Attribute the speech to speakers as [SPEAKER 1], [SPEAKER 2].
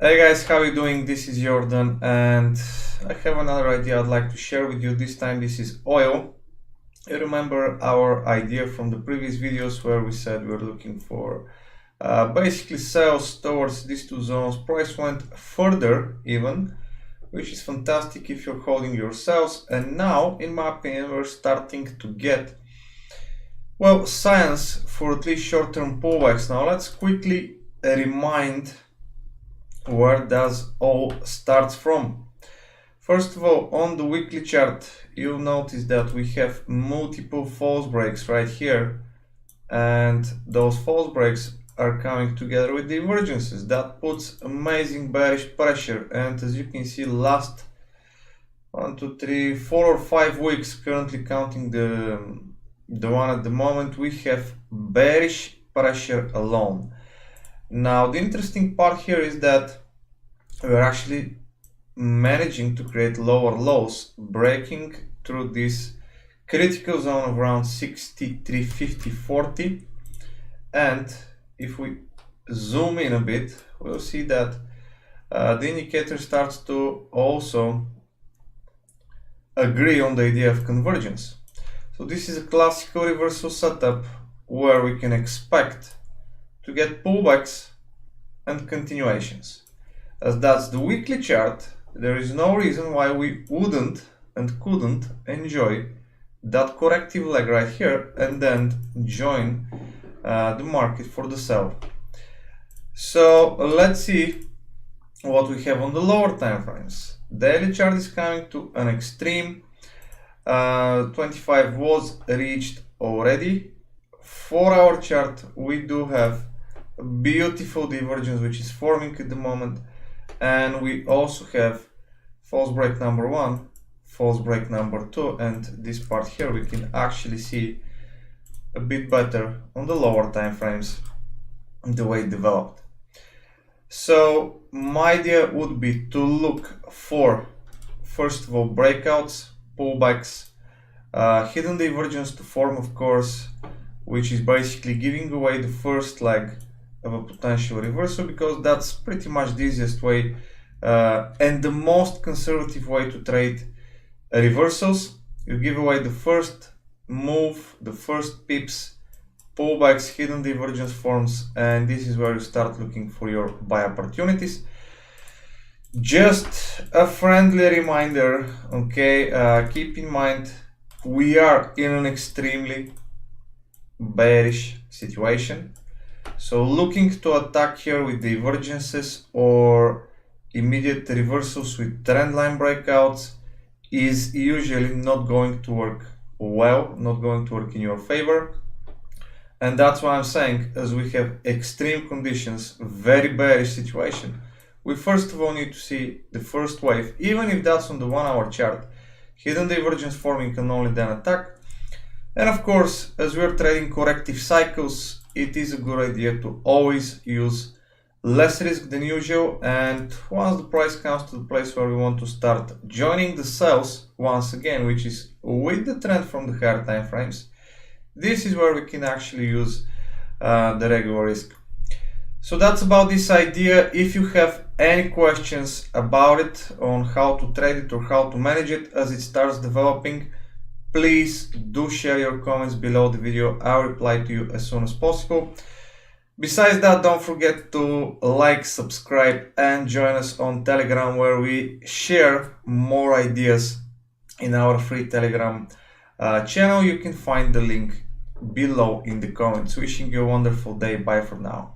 [SPEAKER 1] Hey guys, how you doing? This is Jordan and I have another idea I'd like to share with you. This time this is oil. You remember our idea from the previous videos where we said we're looking for basically sales towards these two zones. Price went further even, which is fantastic if you're holding your sales, and now in my opinion we're starting to get science for at least short-term pullbacks. Now let's quickly remind where does all starts from. First of all, on the weekly chart you'll notice that we have multiple false breaks right here, and those false breaks are coming together with divergences. That puts amazing bearish pressure, and as you can see, last 1, 2, 3, 4 or 5 weeks, currently counting the one at the moment, we have bearish pressure alone. Now the interesting part here is that we're actually managing to create lower lows, breaking through this critical zone of around 63.50.40, and if we zoom in a bit, we'll see that the indicator starts to also agree on the idea of convergence. So this is a classical reversal setup where we can expect to get pullbacks and continuations. As that's the weekly chart, there is no reason why we wouldn't and couldn't enjoy that corrective leg right here and then join the market for the sell. So let's see what we have on the lower time frames. Daily chart is coming to an extreme. 25 was reached already. 4-hour chart, we do have a beautiful divergence which is forming at the moment, and we also have false break number 1, false break number 2, and this part here we can actually see a bit better on the lower time frames the way it developed. So my idea would be to look for, first of all, breakouts, pullbacks, hidden divergence to form, of course, which is basically giving away the first leg of a potential reversal, because that's pretty much the easiest way and the most conservative way to trade reversals. You give away the first move, the first pips, pullbacks, hidden divergence forms, and this is where you start looking for your buy opportunities. Just a friendly reminder, okay, keep in mind we are in an extremely bearish situation, so looking to attack here with divergences or immediate reversals with trendline breakouts is usually not going to work well, not going to work in your favor. And that's why I'm saying, as we have extreme conditions, very bearish situation, we first of all need to see the first wave, even if that's on the 1-hour chart, hidden divergence forming, and only then attack. And of course, as we're trading corrective cycles, it is a good idea to always use less risk than usual, and once the price comes to the place where we want to start joining the sells once again, which is with the trend from the higher time frames, this is where we can actually use the regular risk. So that's about this idea. If you have any questions about it, on how to trade it or how to manage it as it starts developing, please do share your comments below the video. I'll reply to you as soon as possible. Besides that, don't forget to like, subscribe, and join us on Telegram, where we share more ideas in our free Telegram channel. You can find the link below in the comments. Wishing you a wonderful day. Bye for now.